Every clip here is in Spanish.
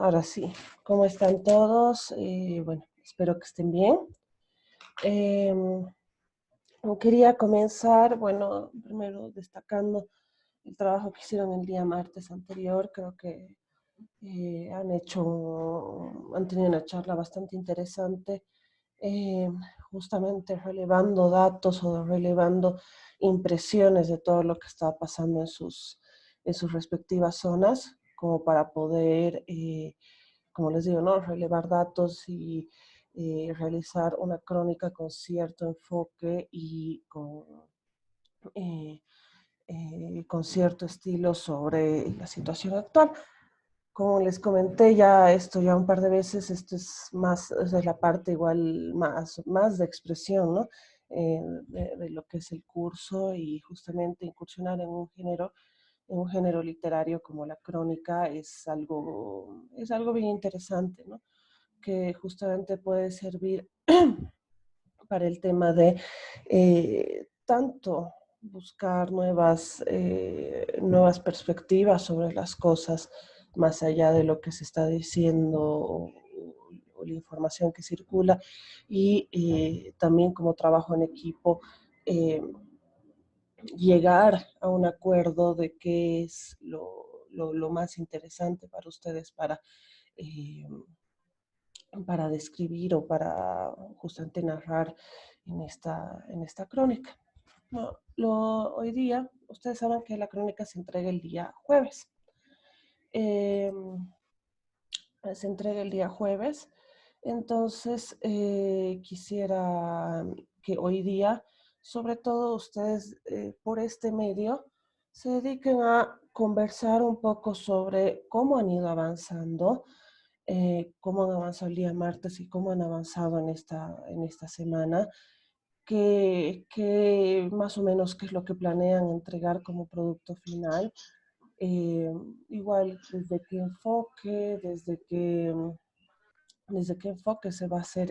Ahora sí, ¿cómo están todos? Bueno, espero que estén bien. Em, Quería comenzar, bueno, primero destacando el trabajo que hicieron el día martes anterior. Creo que han tenido una charla bastante interesante, eh, justamente relevando datos o relevando impresiones de todo lo que está pasando en sus respectivas zonas, como para poder como les digo, ¿no? Relevar datos y realizar una crónica con cierto enfoque y eh, con cierto estilo sobre la situación actual. Como les comenté ya esto ya un par de veces, esto es más, o sea, es la parte igual más de expresión, ¿no? De lo que es el curso y justamente incursionar en un género literario como la crónica es algo bien interesante, ¿no? Que justamente puede servir para el tema de tanto buscar nuevas perspectivas sobre las cosas, más allá de lo que se está diciendo o la información que circula, y también como trabajo en equipo, eh, llegar a un acuerdo de qué es lo más interesante para ustedes eh, para describir o para justamente narrar en esta crónica. No, hoy día, ustedes saben que la crónica se entrega el día jueves. Eh, Se entrega el día jueves, entonces quisiera que hoy día, sobre todo ustedes por este medio, se dediquen a conversar un poco sobre cómo han ido avanzando, cómo han avanzado el día martes y cómo han avanzado en esta semana, más o menos qué es lo que planean entregar como producto final. Eh, Igual, desde qué enfoque se va a hacer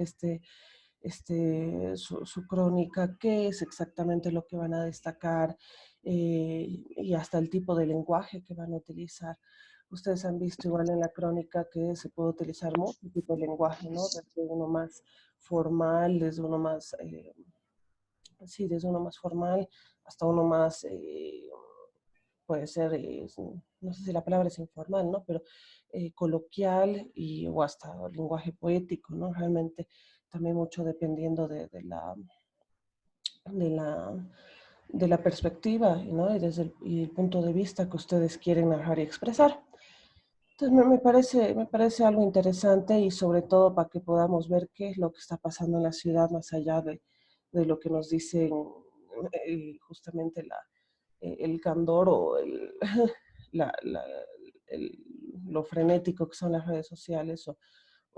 su crónica, qué es exactamente lo que van a destacar y hasta el tipo de lenguaje que van a utilizar. Ustedes han visto igual en la crónica que se puede utilizar mucho tipo de lenguaje, ¿no? Desde uno más formal, desde uno más formal hasta uno más, puede ser, no sé si la palabra es informal, ¿no? Pero coloquial o hasta lenguaje poético, ¿no? Realmente también mucho dependiendo de la, de la perspectiva, ¿no? Y el punto de vista que ustedes quieren narrar y expresar. Entonces me parece algo interesante y sobre todo para que podamos ver qué es lo que está pasando en la ciudad más allá de lo que nos dicen justamente el candor o la, la, el, lo frenético que son las redes sociales o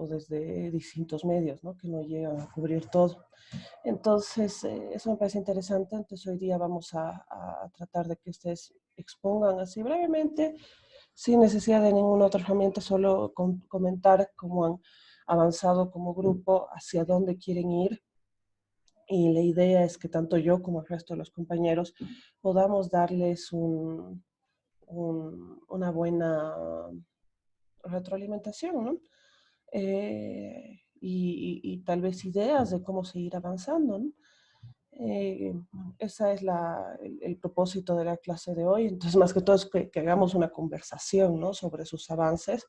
desde distintos medios, ¿no? Que no llegan a cubrir todo. Entonces, eso me parece interesante. Entonces, hoy día vamos a tratar de que ustedes expongan así brevemente, sin necesidad de ninguna otra herramienta, solo comentar cómo han avanzado como grupo, hacia dónde quieren ir. Y la idea es que tanto yo como el resto de los compañeros podamos darles una buena retroalimentación, ¿no? Y tal vez ideas de cómo seguir avanzando, ¿no? Eh, Ese es el propósito de la clase de hoy. Entonces, más que todo es que hagamos una conversación, ¿no? Sobre sus avances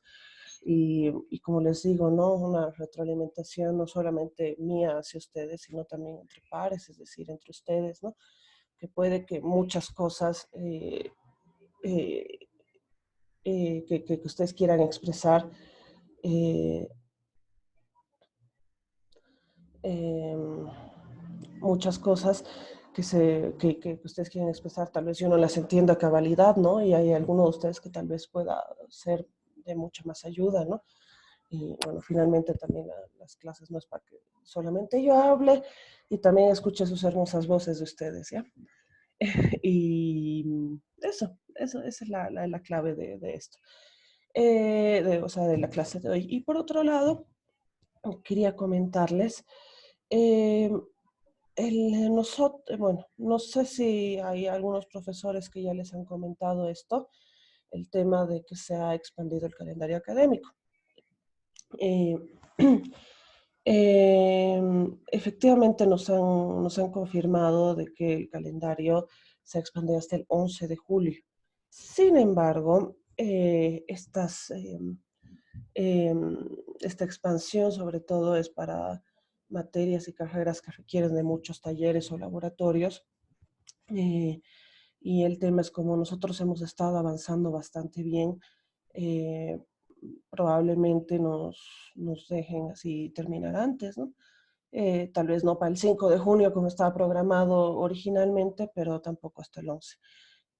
y como les digo, ¿no? Una retroalimentación no solamente mía hacia ustedes, sino también entre pares, es decir, entre ustedes, ¿no? Que puede que muchas cosas eh, que ustedes quieran expresar eh, eh, muchas cosas que ustedes quieren expresar, tal vez yo no las entienda a cabalidad, ¿no? Y hay alguno de ustedes que tal vez pueda ser de mucha más ayuda, ¿no? Y bueno, finalmente también las clases no es para que solamente yo hable y también escuche sus hermosas voces de ustedes, ¿ya? Y esa es la clave de esto, o sea, de la clase de hoy. Y por otro lado, quería comentarles eh, bueno, no sé si hay algunos profesores que ya les han comentado esto, el tema de que se ha expandido el calendario académico. Eh, efectivamente nos han confirmado de que el calendario se expandió hasta el 11 de julio. Sin embargo, esta expansión sobre todo es para materias y carreras que requieren de muchos talleres o laboratorios. eh, y el tema es como nosotros hemos estado avanzando bastante bien, eh, probablemente nos dejen así terminar antes, ¿no? Tal vez no para el 5 de junio como estaba programado originalmente, pero tampoco hasta el 11.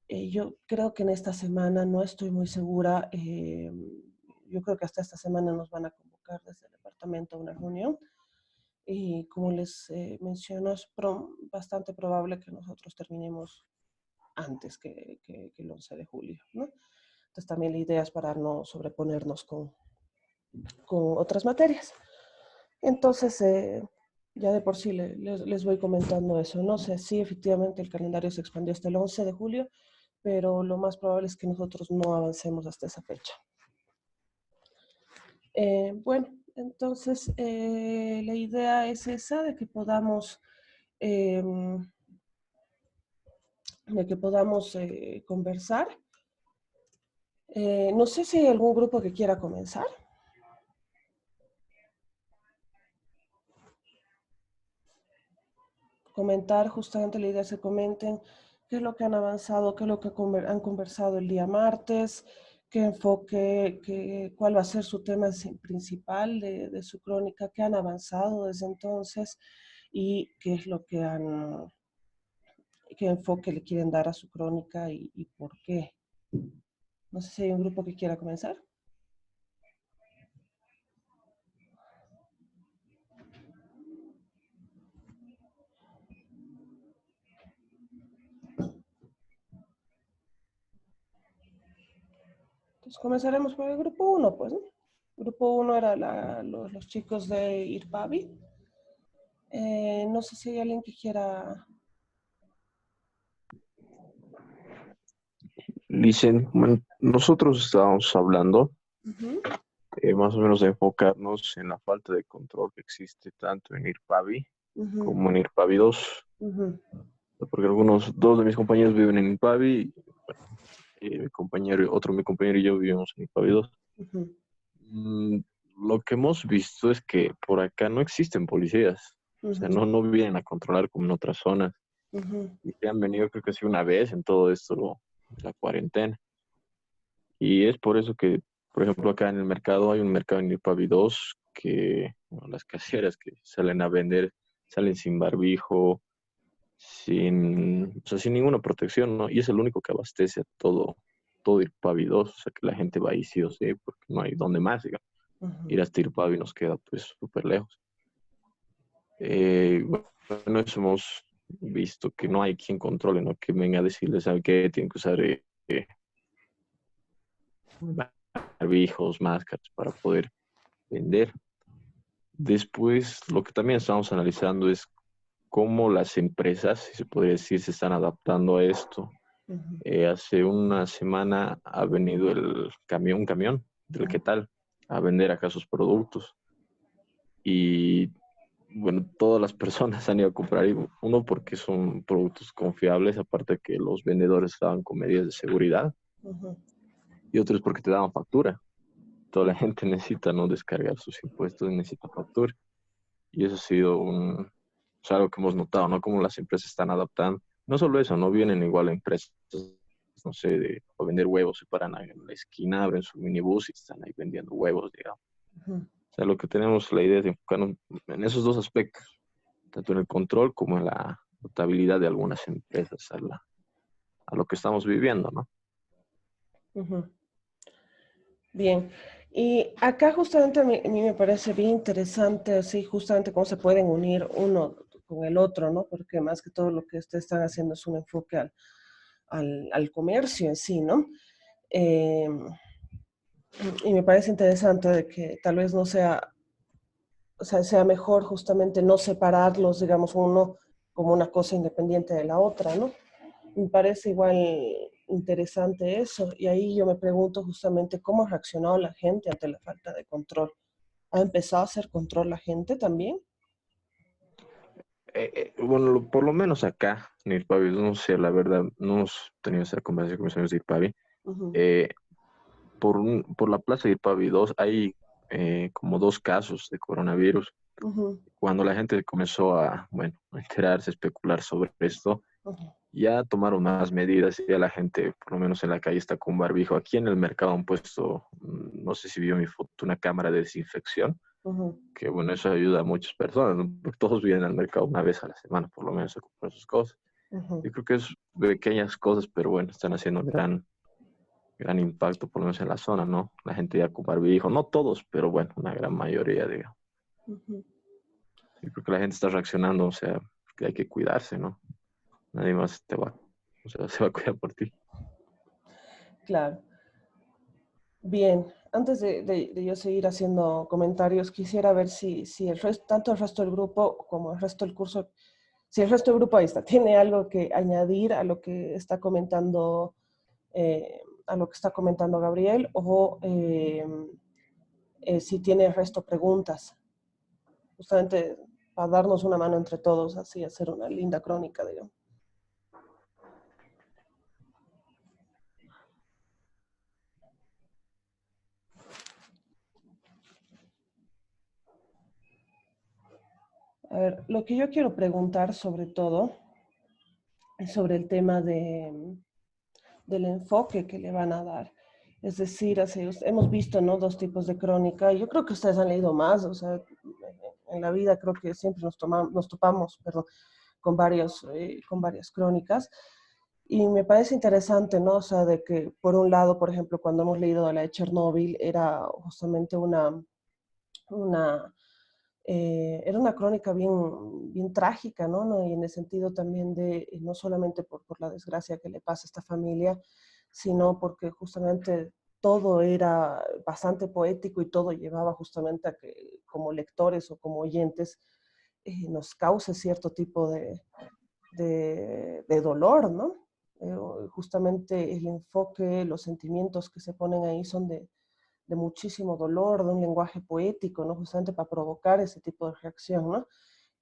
Yo creo que en esta semana no estoy muy segura. Yo creo que hasta esta semana nos van a convocar desde el departamento a una reunión. Y como les menciono, es bastante probable que nosotros terminemos antes que el 11 de julio, ¿no? Entonces también la idea es para no sobreponernos con otras materias. Entonces, ya de por sí les voy comentando eso. No sé si efectivamente el calendario se expandió hasta el 11 de julio, pero lo más probable es que nosotros no avancemos hasta esa fecha. Bueno, entonces la idea es esa, em, de que podamos conversar. No sé si hay algún grupo que quiera comenzar. Comentar, justamente la idea es que comenten qué es lo que han avanzado, qué es lo que han conversado el día martes, qué enfoque, cuál va a ser su tema principal de su crónica, qué han avanzado desde entonces y qué es lo que qué enfoque le quieren dar a su crónica y por qué. No sé si hay un grupo que quiera comenzar. Entonces comenzaremos por el grupo uno, pues, ¿no? Grupo uno era los chicos de IRPAVI. No sé si hay alguien que quiera. Dicen, bueno, nosotros estábamos hablando Ujú, más o menos de enfocarnos en la falta de control que existe tanto en IRPAVI ujú, como en IRPAVI 2, ujú, porque dos de mis compañeros viven en IRPAVI, mi compañero y yo vivimos en IRPAVI 2. ujú, Mm, lo que hemos visto es que por acá no existen policías, o sea, ujú, no vienen a controlar como en otras zonas, ujú, y que han venido creo que sí una vez en todo esto, la cuarentena. Y es por eso que, por ejemplo, acá en el mercado hay un mercado en Irpavi 2 que bueno, las caseras que salen a vender salen sin barbijo, o sea, sin ninguna protección, ¿no? Y es el único que abastece a todo Irpavi 2, o sea, que la gente va ahí sí o sí, porque no hay dónde más, digamos. ujú, Ir hasta Irpavi nos queda pues súper lejos. Bueno, eso hemos visto que no hay quien controle, ¿no? Que venga a decirles, ¿sabe qué? Tienen que usar barbijos, máscaras para poder vender. Después, lo que también estamos analizando es cómo las empresas, si se podría decir, se están adaptando a esto. ujú, Hace una semana ha venido un camión del ujú, ¿Qué tal? A vender acá sus productos. Y bueno, todas las personas han ido a comprar, y uno porque son productos confiables, aparte que los vendedores estaban con medidas de seguridad, ujú, y otro es porque te daban factura. Toda la gente necesita no descargar sus impuestos, necesita factura. Y eso ha sido o sea, algo que hemos notado, ¿no? Cómo las empresas están adaptando. No solo eso, no vienen igual a empresas, no sé, a vender huevos, se paran ahí en la esquina, abren su minibús y están ahí vendiendo huevos, digamos. ujú, O sea, lo que tenemos, la idea es enfocarnos en esos dos aspectos, tanto en el control como en la adaptabilidad de algunas empresas a lo que estamos viviendo, ¿no? ujú. Bien. Y acá justamente a mí me parece bien interesante, así justamente cómo se pueden unir uno con el otro, ¿no? Porque más que todo lo que ustedes están haciendo es un enfoque al comercio en sí, ¿no? Eh, y me parece interesante de que tal vez no sea, o sea, sea mejor justamente no separarlos, digamos, uno como una cosa independiente de la otra, ¿no? Me parece igual interesante eso. Y ahí yo me pregunto justamente cómo ha reaccionado la gente ante la falta de control. ¿Ha empezado a hacer control la gente también? Bueno, por lo menos acá en Irpavi, no sé, la verdad, no hemos tenido esa conversación con mis amigos de Irpavi. Ujú, Eh, por la plaza de Irpavi 2 hay como dos casos de coronavirus. ujú, Cuando la gente comenzó a, bueno, a enterarse, a especular sobre esto, ujú, ya tomaron más medidas, ya la gente, por lo menos en la calle, está con barbijo. Aquí en el mercado han puesto, no sé si vio mi foto, una cámara de desinfección, ujú, que bueno, eso ayuda a muchas personas, ¿no? Porque todos vienen al mercado una vez a la semana, por lo menos, a comprar sus cosas. ujú. Yo creo que es pequeñas cosas, pero bueno, están haciendo gran impacto, por lo menos en la zona, ¿no? La gente ya con barbijo, no todos, pero bueno, una gran mayoría, digamos. Ujú. Yo creo que la gente está reaccionando, o sea, que hay que cuidarse, ¿no? Nadie más te va, o sea, se va a cuidar por ti. Claro. Bien, antes de yo seguir haciendo comentarios, quisiera ver si el resto, tanto el resto del grupo como el resto del curso, si el resto del grupo ahí está, tiene algo que añadir a lo que está comentando, a lo que está comentando Gabriel, o si tiene el resto preguntas, justamente para darnos una mano entre todos, así hacer una linda crónica, digamos. A ver, lo que yo quiero preguntar sobre todo es sobre el tema del enfoque que le van a dar. Es decir, así, hemos visto, ¿no?, dos tipos de crónica. Yo creo que ustedes han leído más, o sea, en la vida creo que siempre nos topamos, perdón, con varias crónicas. Y me parece interesante, ¿no? O sea, de que por un lado, por ejemplo, cuando hemos leído la de Chernóbil, era justamente una era una crónica bien trágica, ¿no? ¿no? Y en el sentido también de, no solamente por la desgracia que le pasa a esta familia, sino porque justamente todo era bastante poético y todo llevaba justamente a que como lectores o como oyentes nos cause cierto tipo de dolor, ¿no? Justamente el enfoque, los sentimientos que se ponen ahí son de muchísimo dolor, de un lenguaje poético, ¿no? Justamente para provocar ese tipo de reacción, ¿no?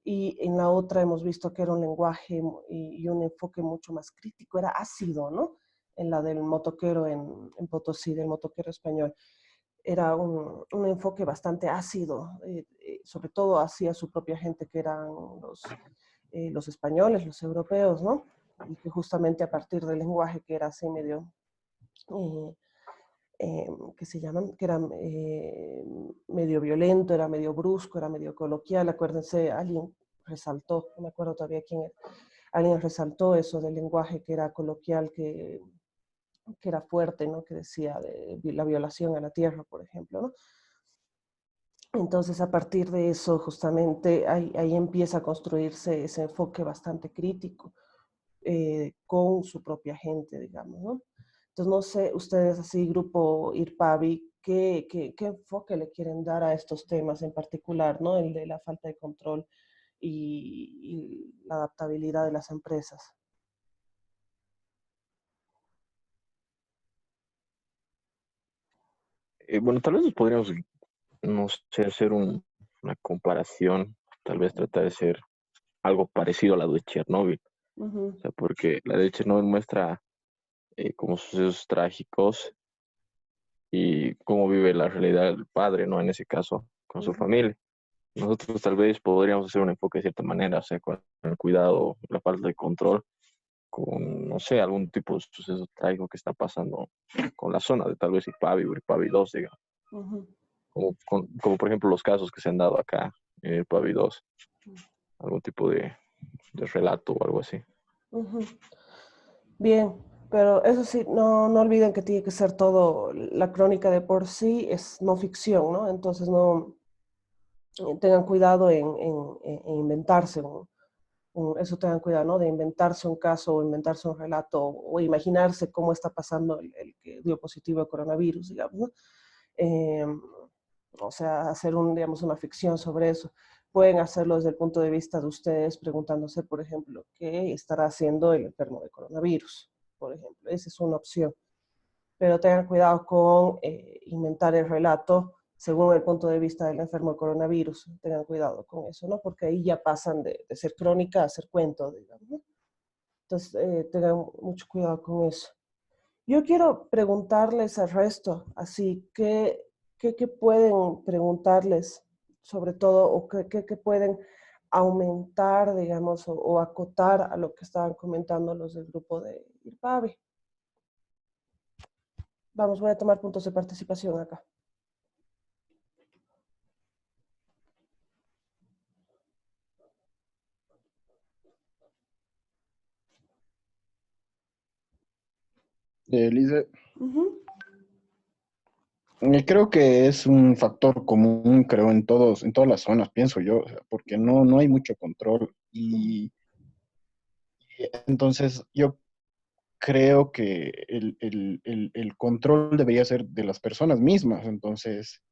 Y en la otra hemos visto que era un lenguaje y un enfoque mucho más crítico, era ácido, ¿no? En la del motoquero en Potosí, del motoquero español. Era un enfoque bastante ácido, sobre todo hacia su propia gente, que eran los españoles, los europeos, ¿no? Y que justamente a partir del lenguaje que era así medio eh, que se llaman, que era medio violento, era medio brusco, era medio coloquial. Acuérdense, alguien resaltó, no me acuerdo todavía quién era, alguien resaltó eso del lenguaje que era coloquial, que era fuerte, ¿no? Que decía de la violación a la tierra, por ejemplo, ¿no? Entonces, a partir de eso, justamente, ahí empieza a construirse ese enfoque bastante crítico con su propia gente, digamos, ¿no? Entonces, no sé, ustedes así, grupo IRPAVI, ¿qué enfoque le quieren dar a estos temas en particular, ¿no? El de la falta de control y la adaptabilidad de las empresas. Bueno, tal vez podríamos, no sé, hacer una comparación, tal vez tratar de ser algo parecido a la de Chernóbil. Ujú, O sea, porque la de Chernóbil muestra como sucesos trágicos y cómo vive la realidad del padre, ¿no? En ese caso, con su ujú, familia. Nosotros tal vez podríamos hacer un enfoque de cierta manera, o sea, con el cuidado, la falta de control, con, no sé, algún tipo de suceso trágico que está pasando con la zona de tal vez Ipavi o Ipavi 2, digamos. ujú, Como por ejemplo los casos que se han dado acá en Ipavi 2, algún tipo de relato o algo así. ujú. Bien, pero eso sí, no olviden que tiene que ser todo, la crónica de por sí es no ficción, ¿no? Entonces no tengan cuidado en inventarse eso tengan cuidado, ¿no? De inventarse un caso o inventarse un relato o imaginarse cómo está pasando el que dio positivo a coronavirus, digamos, ¿no? Eh, o sea, hacer digamos, una ficción sobre eso. Pueden hacerlo desde el punto de vista de ustedes, preguntándose, por ejemplo, qué estará haciendo el enfermo de coronavirus, por ejemplo. Esa es una opción. Pero tengan cuidado con inventar el relato según el punto de vista del enfermo de coronavirus. Tengan cuidado con eso, ¿no? Porque ahí ya pasan de ser crónica a ser cuento, digamos, ¿no? Entonces, tengan mucho cuidado con eso. Yo quiero preguntarles al resto, así, ¿qué pueden preguntarles sobre todo o qué pueden aumentar, digamos, o acotar a lo que estaban comentando los del grupo de IRPAVE? Vamos, voy a tomar puntos de participación acá. Lice, Ujú, creo que es un factor común, creo, en todas las zonas, pienso yo, o sea, porque no hay mucho control ujú, y entonces yo creo que el control debería ser de las personas mismas, entonces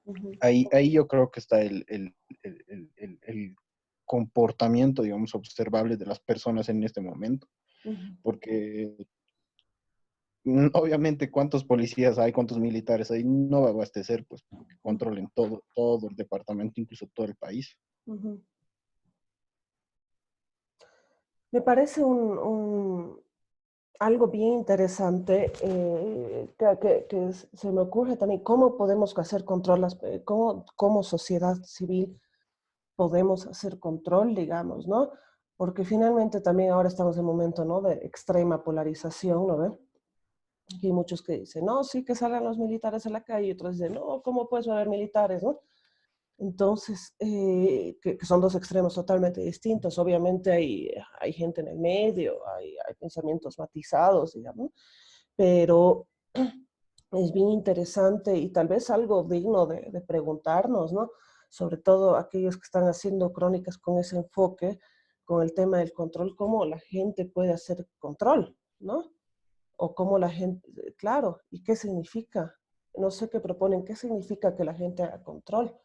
ujú, ahí yo creo que está el comportamiento, digamos, observable de las personas en este momento, ujú. porque obviamente cuántos policías hay, cuántos militares hay, no va a abastecer, pues, que controlen todo el departamento, incluso todo el país. Ujú. Me parece algo bien interesante se me ocurre también cómo podemos hacer control, cómo como sociedad civil podemos hacer control, digamos, ¿no? Porque finalmente también ahora estamos en un momento, ¿no? De extrema polarización, ¿no ve? Y hay muchos que dicen, no, sí, que salgan los militares a la calle, y otros dicen, no, ¿cómo puedes haber militares, no? Entonces, que son dos extremos totalmente distintos. Obviamente hay gente en el medio, hay pensamientos matizados, digamos, pero es bien interesante y tal vez algo digno de preguntarnos, ¿no? Sobre todo aquellos que están haciendo crónicas con ese enfoque, con el tema del control, cómo la gente puede hacer control, ¿no? O cómo la gente, claro, ¿y qué significa? No sé qué proponen, ¿qué significa que la gente haga control?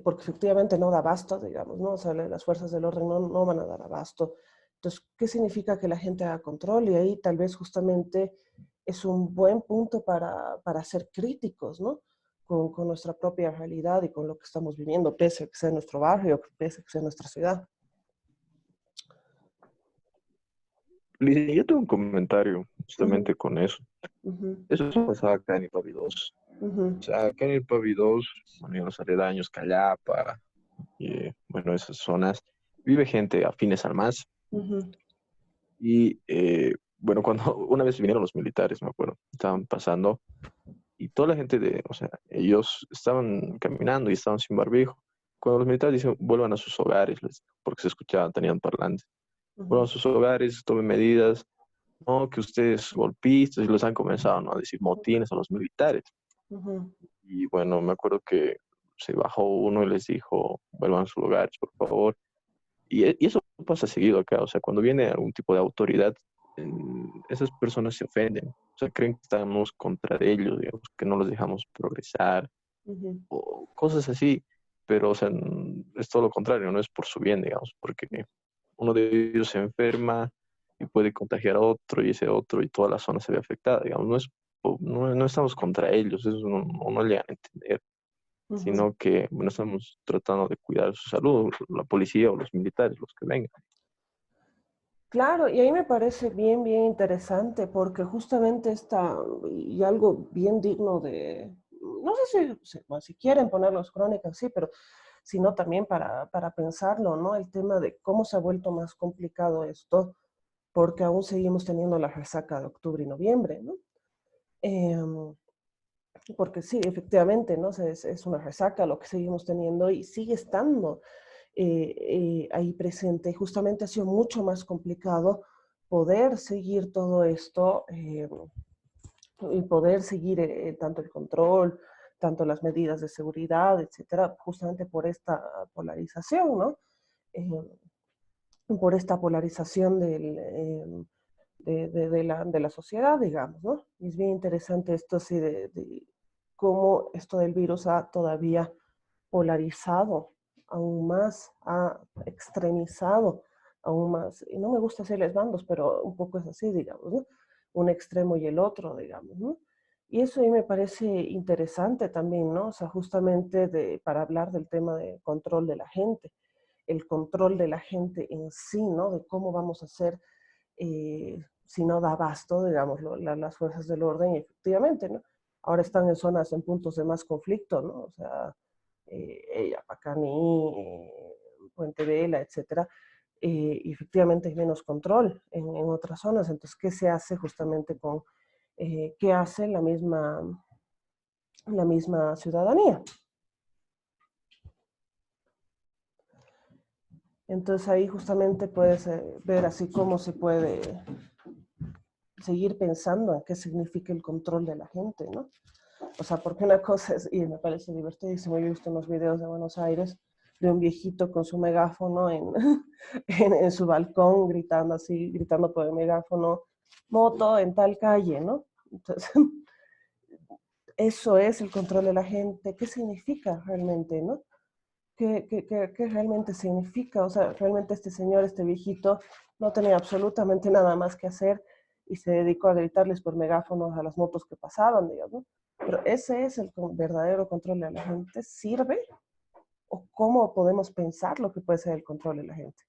Porque efectivamente no da abasto, digamos, ¿no? O sea, las fuerzas del orden no van a dar abasto. Entonces, ¿qué significa que la gente haga control? Y ahí tal vez justamente es un buen punto para ser críticos, ¿no? Con nuestra propia realidad y con lo que estamos viviendo, pese a que sea nuestro barrio, pese a que sea nuestra ciudad. Liz, yo tengo un comentario Ujú, justamente con eso. ujú, Eso pasaba acá en Ipavi 2. ujú, O sea, acá en Ipavi 2, bueno, en los aledaños, Callapa, y bueno, esas zonas, vive gente afines al MAS. ujú, Y bueno, cuando una vez vinieron los militares, me acuerdo, estaban pasando y toda la gente o sea, ellos estaban caminando y estaban sin barbijo. Cuando los militares dicen, vuelvan a sus hogares, porque se escuchaban, tenían parlantes, vuelvan ujú, a sus hogares, tomen medidas, no, que ustedes golpistas, y los han comenzado, ¿no? A decir motines a los militares. ujú, Y bueno, me acuerdo que se bajó uno y les dijo, vuelvan a sus hogares, por favor. Y eso pasa seguido acá, o sea, cuando viene algún tipo de autoridad, esas personas se ofenden, o sea, creen que estamos contra ellos, digamos, que no los dejamos progresar, ujú, o cosas así, pero, o sea, es todo lo contrario, no es por su bien, digamos, porque uno de ellos se enferma y puede contagiar a otro y ese otro y toda la zona se ve afectada, digamos, no estamos contra ellos, eso no llegan a entender, ujú. sino que, bueno, estamos tratando de cuidar su salud, la policía o los militares, los que vengan. Claro, y ahí me parece bien interesante porque justamente está, y algo bien digno de, no sé bueno, si quieren ponerlo en crónicas, sí, pero sino también para pensarlo, ¿no? El tema de cómo se ha vuelto más complicado esto, porque aún seguimos teniendo la resaca de octubre y noviembre, ¿no? Em, Porque sí, efectivamente, ¿no? Es una resaca lo que seguimos teniendo y sigue estando ahí presente. Y justamente ha sido mucho más complicado poder seguir todo esto y poder seguir tanto el control, tanto las medidas de seguridad, etcétera, justamente por esta polarización, ¿no? Eh, por esta polarización de la sociedad, digamos, ¿no? Y es bien interesante esto, sí, de cómo esto del virus ha todavía polarizado aún más, ha extremizado aún más. Y no me gusta decirles bandos, pero un poco es así, digamos, ¿no? Un extremo y el otro, digamos, ¿no? Y eso a mí me parece interesante también, ¿no? O sea, justamente para hablar del tema de control de la gente, el control de la gente en sí, ¿no? De cómo vamos a hacer si no da abasto, digamos, las fuerzas del orden, y efectivamente, ¿no? Ahora están en zonas, en puntos de más conflicto, ¿no? O sea, Yapacaní, Puente Vela, etcétera, y efectivamente hay menos control en otras zonas. Entonces, ¿qué se hace justamente con, qué hace la misma ciudadanía? Entonces ahí justamente puedes ver así cómo se puede seguir pensando en qué significa el control de la gente, ¿no? O sea, porque una cosa es, y me parece divertidísimo, yo he visto unos videos de Buenos Aires de un viejito con su megáfono en su balcón, gritando así, gritando por el megáfono, moto en tal calle, ¿no? Entonces, eso es el control de la gente. ¿Qué significa realmente, no? ¿Qué realmente significa? O sea, realmente este señor, este viejito, no tenía absolutamente nada más que hacer y se dedicó a gritarles por megáfonos a las motos que pasaban, digamos, ¿no? Pero ese es el verdadero control de la gente. ¿Sirve? ¿O cómo podemos pensar lo que puede ser el control de la gente?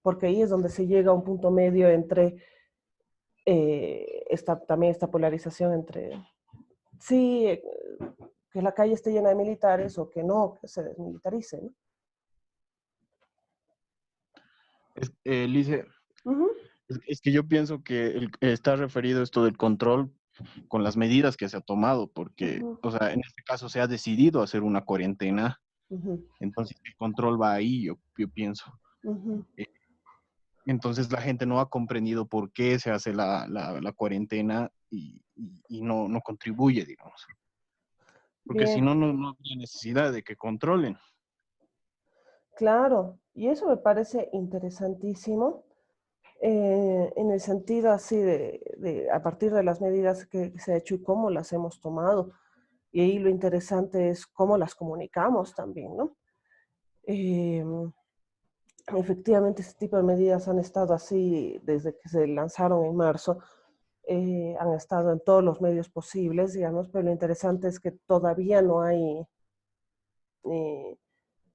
Porque ahí es donde se llega a un punto medio entre también esta polarización entre, sí, que la calle esté llena de militares o que no, que se desmilitarice, ¿no? Lice, Uh-huh. es que yo pienso que está referido esto del control con las medidas que se ha tomado, porque, Uh-huh. o sea, en este caso se ha decidido hacer una cuarentena, Uh-huh. entonces el control va ahí, yo pienso. Uh-huh. Eh, Entonces la gente no ha comprendido por qué se hace la cuarentena y no contribuye, digamos. Porque si Bien, no, no habría necesidad de que controlen. claro, y eso me parece interesantísimo en el sentido así a partir de las medidas que se ha hecho y cómo las hemos tomado. Y ahí lo interesante es cómo las comunicamos también, ¿no? Eh, Efectivamente, este tipo de medidas han estado así desde que se lanzaron en marzo, han estado en todos los medios posibles, digamos, pero lo interesante es que todavía eh,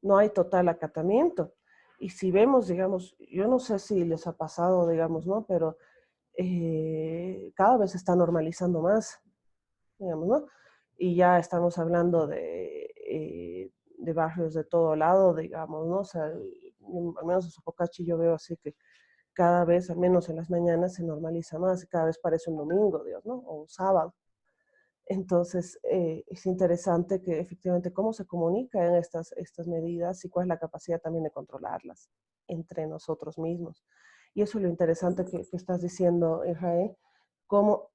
no hay total acatamiento. Y si vemos, digamos, yo no sé si les ha pasado, digamos, ¿no? Pero cada vez se está normalizando más, digamos, ¿no? Y ya estamos hablando de barrios de todo lado, digamos, ¿no? O sea, al menos en Sopocachi yo veo así que cada vez, al menos en las mañanas, se normaliza más y cada vez parece un domingo, Dios, ¿no? O un sábado. Entonces, es interesante que efectivamente cómo se comunican estas medidas y cuál es la capacidad también de controlarlas entre nosotros mismos. Y eso es lo interesante que estás diciendo, Israel, cómo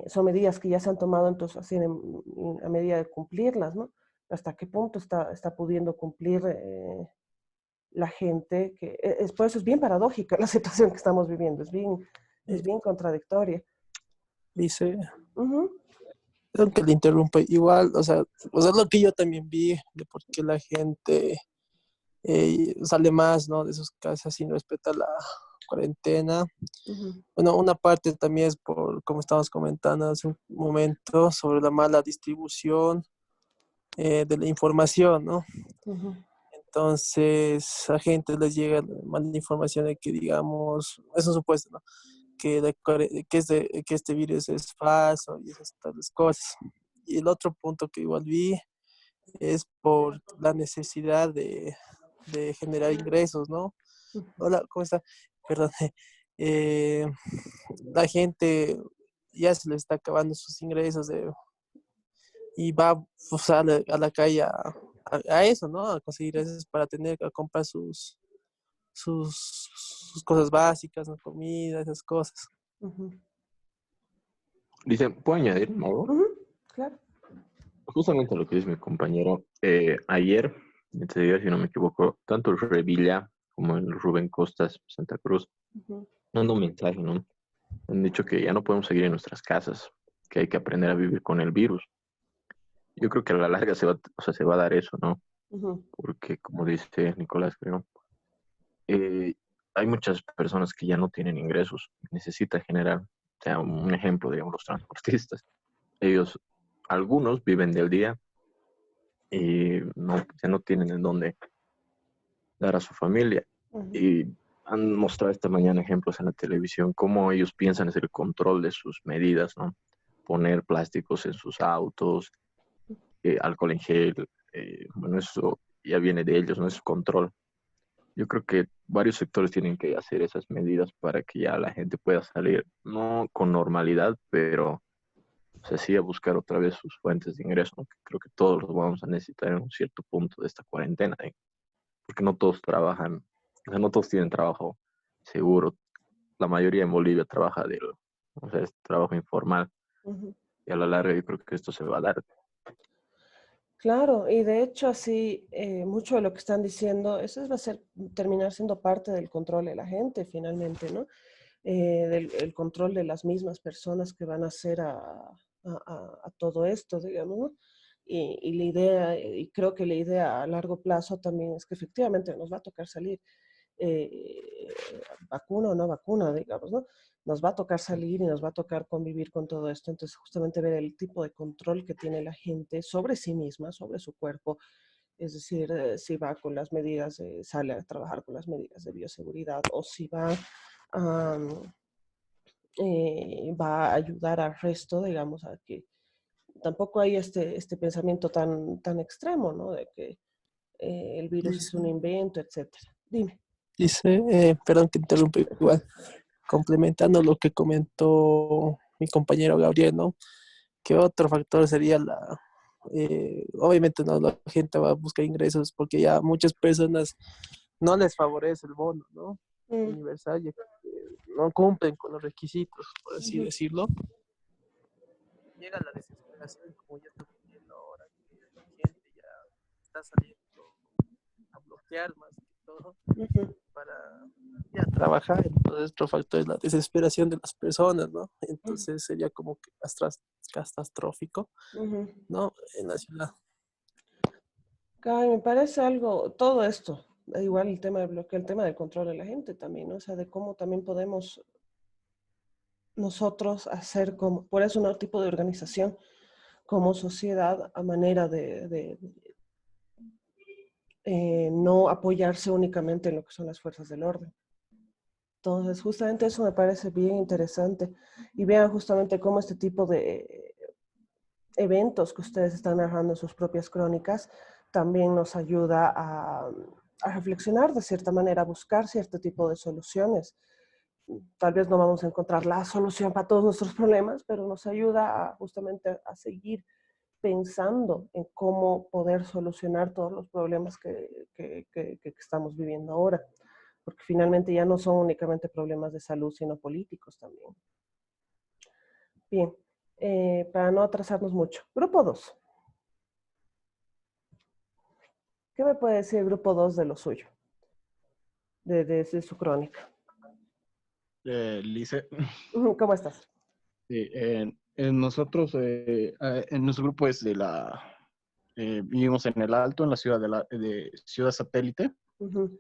son medidas que ya se han tomado, entonces así a medida de cumplirlas, ¿no? Hasta qué punto está pudiendo cumplir la gente, que por eso es bien paradójica la situación que estamos viviendo, es Eh, bien contradictoria. Dice, Uh-huh. aunque le interrumpa, igual, o sea, lo que yo también vi de por qué la gente sale más, ¿no? De sus casas sin respetar la cuarentena. Uh-huh. Bueno, una parte también es por, como estábamos comentando hace un momento, sobre la mala distribución de la información, ¿no? Uh-huh. Entonces, a gente les llega mala información de que, digamos, es un supuesto, ¿no? Que este virus es falso y esas tales cosas. Y el otro punto que igual vi es por la necesidad de generar ingresos, ¿no? Hola, ¿cómo está? Perdón. Eh, la gente ya se le está acabando sus ingresos y va pues, a la calle a eso, ¿no? A conseguir eso para a comprar sus cosas básicas, ¿no? Comida, esas cosas. Uh-huh. Dice, ¿puedo añadir algo? Uh-huh. Claro. Justamente lo que dice mi compañero, ayer, este día, si no me equivoco, tanto el Revilla como el Rubén Costas, Santa Cruz, Uh-huh. dando un mensaje, ¿no? Han dicho que ya no podemos seguir en nuestras casas, que hay que aprender a vivir con el virus. Yo creo que a la larga o sea, se va a dar eso, ¿no? Uh-huh. Porque, como dice Nicolás, creo, eh, hay muchas personas que ya no tienen ingresos, necesitan generar. O sea, un ejemplo, digamos, los transportistas. Ellos, algunos viven del día y no, ya no tienen en dónde dar a su familia. Ujú, Y han mostrado esta mañana ejemplos en la televisión, cómo ellos piensan hacer el control de sus medidas, ¿no? Poner plásticos en sus autos, alcohol en gel, bueno, eso ya viene de ellos, ¿no? Es control. Yo creo que varios sectores tienen que hacer esas medidas para que ya la gente pueda salir, no con normalidad, pero o sea, sí a buscar otra vez sus fuentes de ingreso, ¿no? Que creo que todos los vamos a necesitar en un cierto punto de esta cuarentena, ¿eh? Porque no todos trabajan, o sea, no todos tienen trabajo seguro. La mayoría en Bolivia trabaja o sea, es trabajo informal ujú. y a la larga yo creo que esto se va a dar. Claro, y de hecho así, mucho de lo que están diciendo, eso va a ser, terminar siendo parte del control de la gente finalmente, ¿no? Del el control de las mismas personas que van a hacer a todo esto, digamos, ¿no? Y la idea, y creo que la idea a largo plazo también es que efectivamente nos va a tocar salir, eh, vacuna o no vacuna, digamos, ¿no? Nos va a tocar salir y nos va a tocar convivir con todo esto. Entonces, justamente ver el tipo de control que tiene la gente sobre sí misma, sobre su cuerpo, es decir, si va con las medidas, sale a trabajar con las medidas de bioseguridad o si va a, va a ayudar al resto, digamos, a que tampoco hay este pensamiento tan extremo, ¿no? De que el virus es Dice, un invento, etcétera. Dime. perdón que interrumpa igual, complementando lo que comentó mi compañero Gabriel, ¿no? ¿Qué otro factor sería obviamente no, la gente va a buscar ingresos porque ya muchas personas no les favorece el bono, ¿no? Mm, Universal, ya que no cumplen con los requisitos, por así ujú, decirlo. Llega la desesperación, como ya estamos viendo ahora, que la gente ya está saliendo a bloquear más que todo ujú, para ya trabajar. Entonces, otro factor es la desesperación de las personas, ¿no? ujú, Entonces sería como que catastrófico, ujú. ¿no? En la ciudad. Ay, me parece algo, todo esto, da igual el tema del bloqueo, el tema del control de la gente también, ¿no? O sea, de cómo también podemos nosotros hacer como, por eso un tipo de organización como sociedad a manera de no apoyarse únicamente en lo que son las fuerzas del orden. Entonces, justamente eso me parece bien interesante. Y vean justamente cómo este tipo de eventos que ustedes están narrando en sus propias crónicas también nos ayuda a reflexionar de cierta manera, a buscar cierto tipo de soluciones. Tal vez no vamos a encontrar la solución para todos nuestros problemas, pero nos ayuda justamente a seguir pensando en cómo poder solucionar todos los problemas que estamos viviendo ahora, porque finalmente ya no son únicamente problemas de salud, sino políticos también. Bien, para no atrasarnos mucho. Grupo 2. ¿Qué me puede decir el grupo 2 de lo suyo, de su crónica? Lice, ¿Cómo estás? nosotros, en nuestro grupo es vivimos en el Alto, en la ciudad de Ciudad Satélite, Ujú,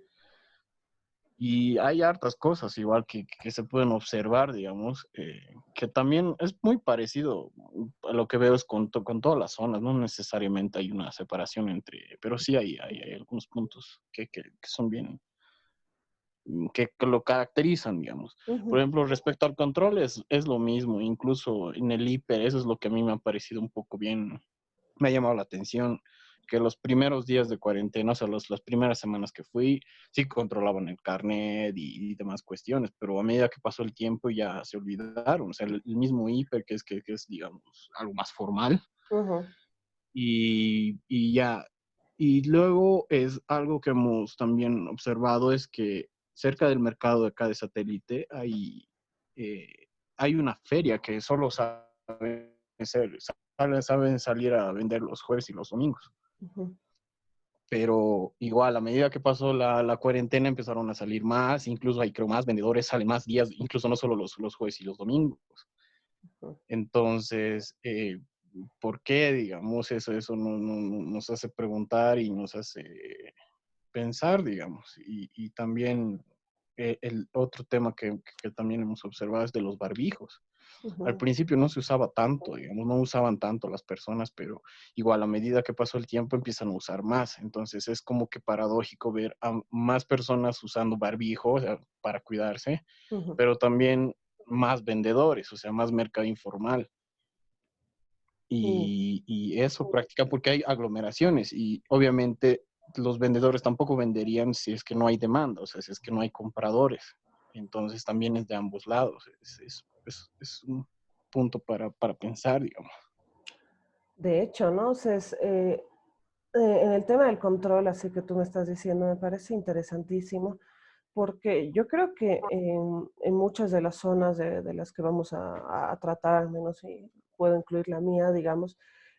y hay hartas cosas igual que se pueden observar, digamos, que también es muy parecido a lo que veo es con todas las zonas, no necesariamente hay una separación pero sí hay algunos puntos que son bien, que lo caracterizan, digamos. Por ujú, ejemplo, respecto al control es lo mismo, incluso en el hiper, eso es lo que a mí me ha parecido un poco bien, me ha llamado la atención, que los primeros días de cuarentena, o sea, las primeras semanas que fui, sí controlaban el carnet y demás cuestiones, pero a medida que pasó el tiempo ya se olvidaron, o sea, el mismo hiper, que es, digamos, algo más formal, ujú, y ya. Y luego es algo que hemos también observado, es que cerca del mercado de acá de Satélite eh, hay una feria que solo saben salir a vender los jueves y los domingos. ujú, Pero igual, a medida que pasó la cuarentena empezaron a salir más, incluso hay creo más vendedores, salen más días, incluso no solo los jueves y los domingos. ujú. Entonces, ¿por qué, digamos, eso nos hace preguntar y nos hace pensar, digamos? Y también el otro tema que también hemos observado es de los barbijos. Al Ujú, principio no se usaba tanto, digamos, no usaban tanto las personas, pero igual a medida que pasó el tiempo empiezan a usar más. Entonces es como que paradójico ver a más personas usando barbijo, o sea, para cuidarse, ujú, pero también más vendedores, o sea, más mercado informal. mm, Y eso práctica porque hay aglomeraciones y obviamente los vendedores tampoco venderían si es que no hay demanda, o sea, si es que no hay compradores. Entonces también es de ambos lados. Es un punto para pensar, digamos. De hecho, ¿no? O sea, en el tema del control, así que tú me estás diciendo, me parece interesantísimo, porque yo creo que en muchas de las zonas de las que vamos a tratar, al menos si puedo incluir la mía, digamos,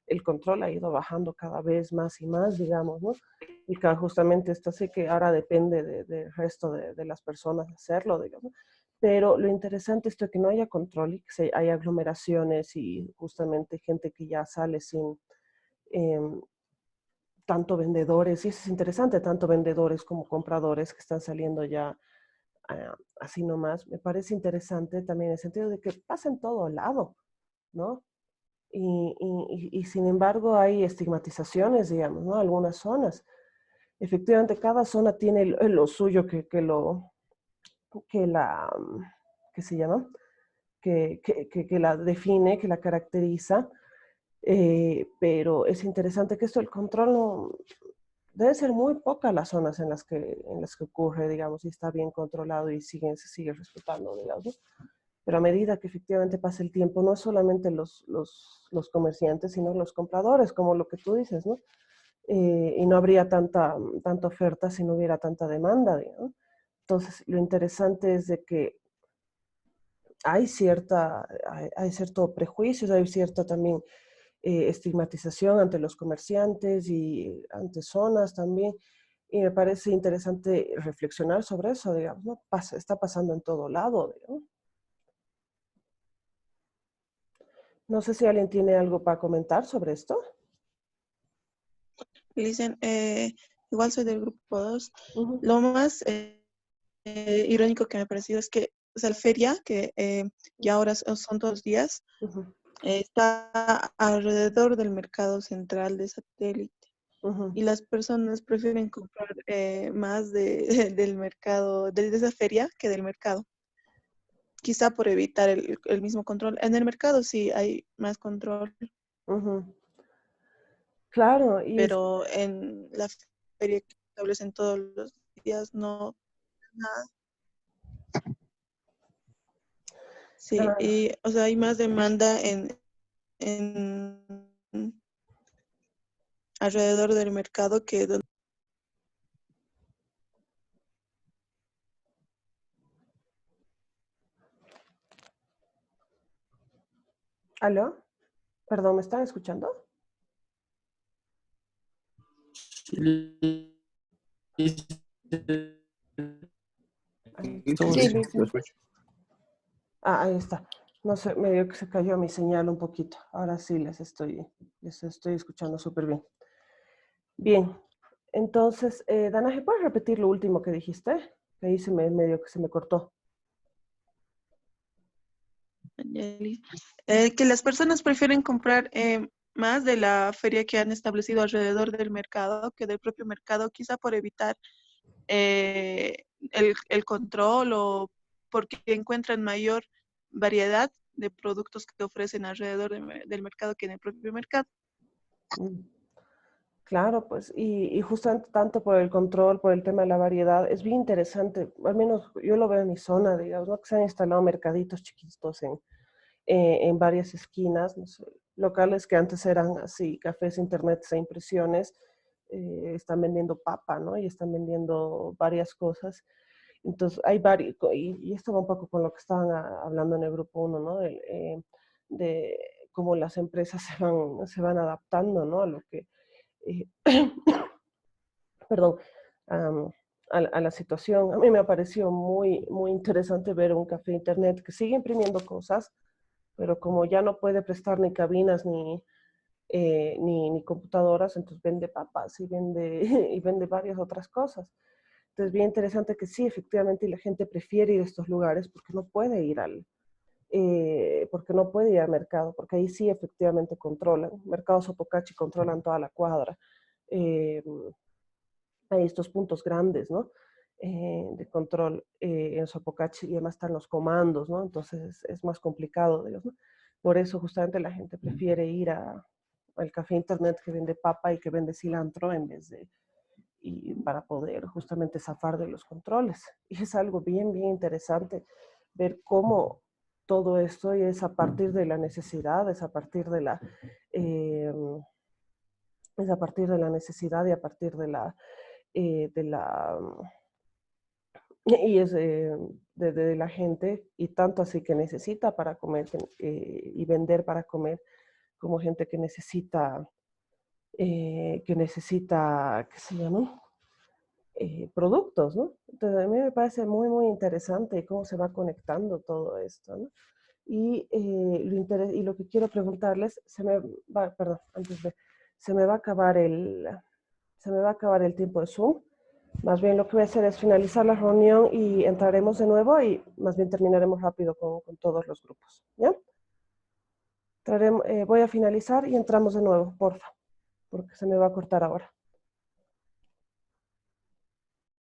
el control ha ido bajando cada vez más y más, digamos, ¿no? Y que justamente esto sí que ahora depende del resto de las personas hacerlo, digamos. Pero lo interesante es que no haya control y que hay aglomeraciones y justamente gente que ya sale sin em, tanto vendedores, y eso es interesante, tanto vendedores como compradores que están saliendo ya así nomás. Me parece interesante también en el sentido de que pasa en todo lado, ¿no? Y sin embargo hay estigmatizaciones, digamos, ¿no? Algunas zonas. Efectivamente, cada zona tiene lo suyo que la, ¿qué se llama? Que la define, que la caracteriza, pero es interesante que esto, el control no, debe ser muy pocas las zonas en las que ocurre, digamos, y está bien controlado y se sigue respetando, digamos. Pero a medida que efectivamente pasa el tiempo, no solamente los comerciantes, sino los compradores, como lo que tú dices, ¿no? Y no habría tanta oferta si no hubiera tanta demanda, digamos. Entonces, lo interesante es de que hay cierto prejuicio, hay cierta también estigmatización ante los comerciantes y ante zonas también. Y me parece interesante reflexionar sobre eso, digamos, ¿no? Está pasando en todo lado, digamos. No sé si alguien tiene algo para comentar sobre esto. Listen, igual soy del grupo 2. Ujú, Lo más irónico que me ha parecido es que, o sea, la feria, que ya ahora son 2 días, ujú, está alrededor del mercado central de satélite. ujú, Y las personas prefieren comprar más del mercado, de esa feria, que del mercado. Quizá por evitar el mismo control. En el mercado sí hay más control, ujú. Claro, pero en la feria que establecen todos los días no, nada. Sí, claro. y o sea, hay más demanda en alrededor del mercado que donde. ¿Aló? Perdón, ¿me están escuchando? Ay, Sí, Sí, sí, lo Listen. escucho. ahí está. No sé, medio que se cayó mi señal un poquito. Ahora sí les estoy escuchando súper bien. Bien, entonces, Dana, ¿puedes repetir lo último que dijiste? Que ahí medio que se me cortó. Que las personas prefieren comprar más de la feria que han establecido alrededor del mercado que del propio mercado, quizá por evitar el control o porque encuentran mayor variedad de productos que ofrecen alrededor del mercado que en el propio mercado. Mm, claro, pues, y justamente tanto por el control, por el tema de la variedad, es bien interesante, al menos yo lo veo en mi zona, digamos, ¿no? Que se han instalado mercaditos chiquitos en varias esquinas, no sé, locales que antes eran así, cafés, internet e impresiones, están vendiendo papa, ¿no? Y están vendiendo varias cosas. Entonces, hay varios, y esto va un poco con lo que estaban hablando en el grupo uno, ¿no? De cómo las empresas se van adaptando, ¿no? A lo que, eh, perdón, am, a la situación. A mí me ha parecido muy, muy interesante ver un café internet que sigue imprimiendo cosas, pero como ya no puede prestar ni cabinas ni computadoras, entonces vende papas y vende, y vende varias otras cosas. Entonces, bien interesante que sí, efectivamente, la gente prefiere ir a estos lugares porque no puede ir porque no puede ir al mercado, porque ahí sí efectivamente controlan. Mercado Sopocachi controlan toda la cuadra. Hay estos puntos grandes, ¿no? De control en Sopocachi y además están los comandos, ¿no? Entonces es más complicado, digamos, ¿no? Por eso justamente la gente prefiere ir al café internet que vende papa y que vende cilantro en vez de, y para poder justamente zafar de los controles. Y es algo bien, bien interesante ver cómo todo esto es a partir de la necesidad, es a partir de la, es a partir de la necesidad y a partir de la y es de la gente, y tanto así que necesita para comer y vender para comer, como gente que necesita, ¿qué se llama? Productos, ¿no? Entonces a mí me parece muy, muy interesante cómo se va conectando todo esto, ¿no? Y, y lo que quiero preguntarles, perdón, antes de, se me va a acabar se me va a acabar el tiempo de Zoom. Más bien lo que voy a hacer es finalizar la reunión y entraremos de nuevo y más bien terminaremos rápido con todos los grupos. ¿Ya? Voy a finalizar y entramos de nuevo, porfa, porque se me va a cortar ahora.